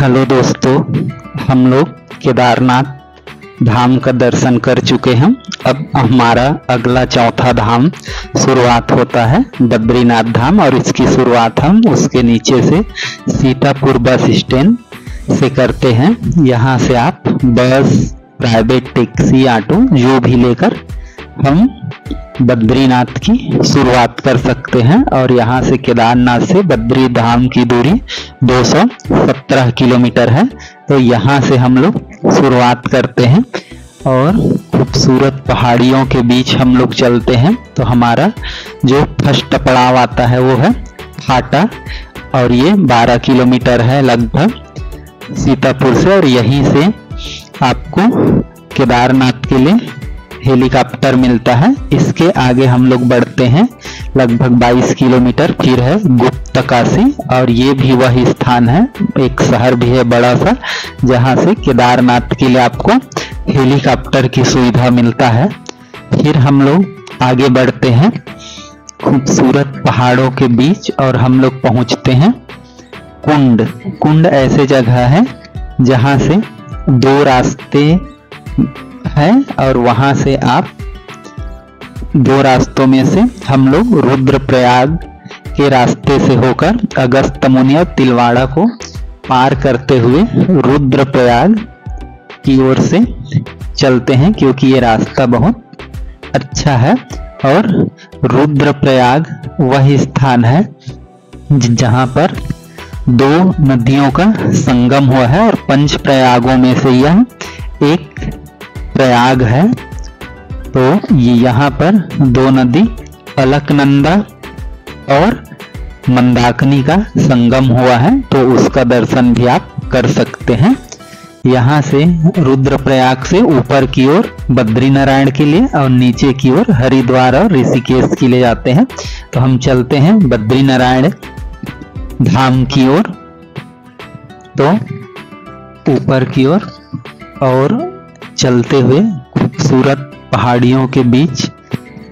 Hello दोस्तों, हम लोग केदारनाथ धाम का दर्शन कर चुके हैं। अब हमारा अगला चौथा धाम शुरुआत होता है बद्रीनाथ धाम, और इसकी शुरुआत हम उसके नीचे से सीतापुर बस स्टैंड से करते हैं। यहाँ से आप बस, प्राइवेट टैक्सी, ऑटो जो भी लेकर हम बद्रीनाथ की शुरुआत कर सकते हैं। और यहाँ से केदारनाथ से बद्री धाम की दूरी 217 किलोमीटर है। तो यहाँ से हम लोग शुरुआत करते हैं और खूबसूरत पहाड़ियों के बीच हम लोग चलते हैं। तो हमारा जो फर्स्ट पड़ाव आता है वो है फाटा, और ये 12 किलोमीटर है लगभग सीतापुर से। और यहीं से आपको केदारनाथ के लिए हेलीकॉप्टर मिलता है। इसके आगे हम लोग बढ़ते हैं लगभग 22 किलोमीटर, फिर है गुप्तकाशी, और ये भी वही स्थान है, एक शहर भी है बड़ा सा, जहाँ से केदारनाथ के लिए आपको हेलीकॉप्टर की सुविधा मिलता है। फिर हम लोग आगे बढ़ते हैं खूबसूरत पहाड़ों के बीच, और हम लोग पहुँचते हैं कुंड। कुंड ऐसे जगह है जहाँ से 2 रास्ते है, और वहां से आप 2 रास्तों में से हम लोग रुद्रप्रयाग के रास्ते से होकर अगस्त्यमुनि और तिलवाड़ा को पार करते हुए रुद्रप्रयाग की ओर से चलते हैं, क्योंकि ये रास्ता बहुत अच्छा है। और रुद्रप्रयाग वही स्थान है जहां पर 2 नदियों का संगम हुआ है, और 5 प्रयागों में से यह एक प्रयाग है। तो ये यहाँ पर 2 नदी अलकनंदा और मंदाकिनी का संगम हुआ है, तो उसका दर्शन भी आप कर सकते हैं। यहाँ से रुद्रप्रयाग से ऊपर की ओर बद्रीनारायण के लिए, और नीचे की ओर हरिद्वार और ऋषिकेश के लिए जाते हैं। तो हम चलते हैं बद्रीनारायण धाम की ओर, तो ऊपर की ओर और चलते हुए खूबसूरत पहाड़ियों के बीच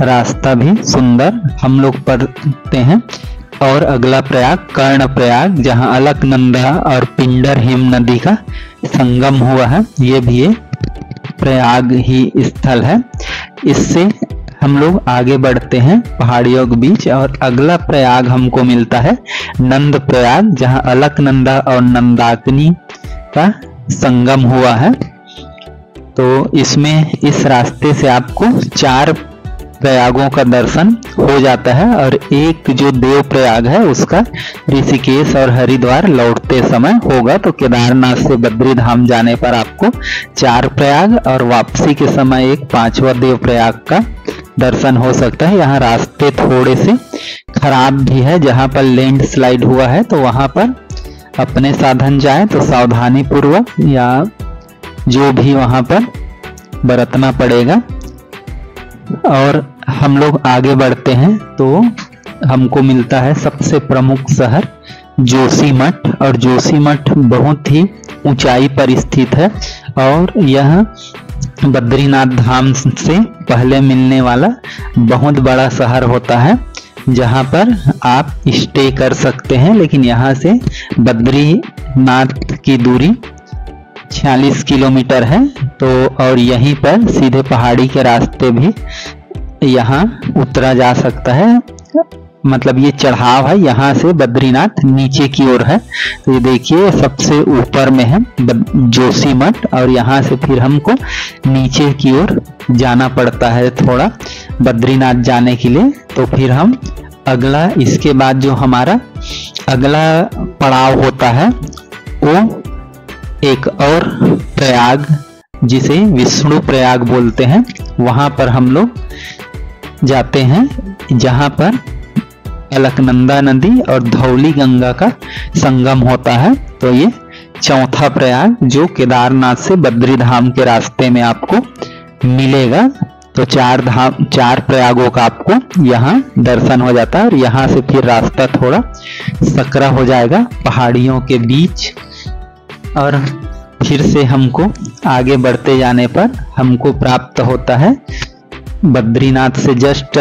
रास्ता भी सुंदर हम लोग पढ़ते हैं। और अगला प्रयाग कर्णप्रयाग, जहां अलकनंदा और पिंडर हिम नदी का संगम हुआ है, ये भी एक प्रयाग ही स्थल है। इससे हम लोग आगे बढ़ते हैं पहाड़ियों के बीच, और अगला प्रयाग हमको मिलता है नंद प्रयाग, जहां अलकनंदा और मंदाकिनी का संगम हुआ है। तो इसमें इस रास्ते से आपको 4 प्रयागों का दर्शन हो जाता है, और एक जो देव प्रयाग है उसका ऋषिकेश और हरिद्वार लौटते समय होगा। तो केदारनाथ से बद्री धाम जाने पर आपको 4 प्रयाग, और वापसी के समय एक 5वां देव प्रयाग का दर्शन हो सकता है। यहाँ रास्ते थोड़े से खराब भी है, जहाँ पर लैंडस्लाइड हुआ है, तो वहाँ पर अपने साधन जाए तो सावधानी पूर्वक या जो भी वहां पर बरतना पड़ेगा। और हम लोग आगे बढ़ते हैं तो हमको मिलता है सबसे प्रमुख शहर जोशीमठ, और जोशीमठ बहुत ही ऊंचाई पर स्थित है, और यह बद्रीनाथ धाम से पहले मिलने वाला बहुत बड़ा शहर होता है, जहां पर आप स्टे कर सकते हैं। लेकिन यहाँ से बद्रीनाथ की दूरी 46 किलोमीटर है। तो और यहीं पर सीधे पहाड़ी के रास्ते भी यहाँ उतरा जा सकता है, मतलब ये चढ़ाव है। यहाँ से बद्रीनाथ नीचे की ओर है, तो ये देखिए सबसे ऊपर में है जोशीमठ, और यहाँ से फिर हमको नीचे की ओर जाना पड़ता है थोड़ा बद्रीनाथ जाने के लिए। तो फिर हम अगला, इसके बाद जो हमारा अगला पड़ाव होता है वो एक और प्रयाग, जिसे विष्णु प्रयाग बोलते हैं, वहां पर हम लोग जाते हैं, जहां पर अलकनंदा नदी और धौली गंगा का संगम होता है। तो ये चौथा प्रयाग जो केदारनाथ से बद्री धाम के रास्ते में आपको मिलेगा। तो 4 प्रयागों का आपको यहाँ दर्शन हो जाता है, और यहाँ से फिर रास्ता थोड़ा सकरा हो जाएगा पहाड़ियों के बीच। और फिर से हमको आगे बढ़ते जाने पर हमको प्राप्त होता है बद्रीनाथ से just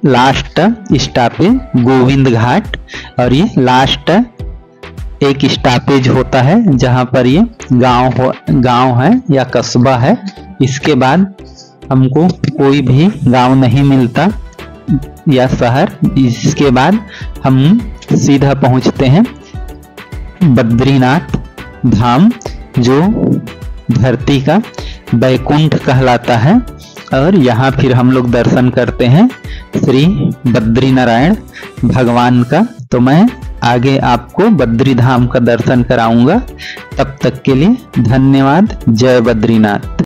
last stoppage Govind Ghat, और ये लास्ट एक स्टॉपेज होता है जहाँ पर ये गांव है या कस्बा है। इसके बाद हमको कोई भी गांव नहीं मिलता या शहर। इसके बाद हम सीधा पहुंचते हैं बद्रीनाथ धाम, जो धरती का बैकुंठ कहलाता है। और यहाँ फिर हम लोग दर्शन करते हैं श्री बद्रीनारायण भगवान का। तो मैं आगे आपको बद्री धाम का दर्शन कराऊंगा। तब तक के लिए धन्यवाद। जय बद्रीनाथ।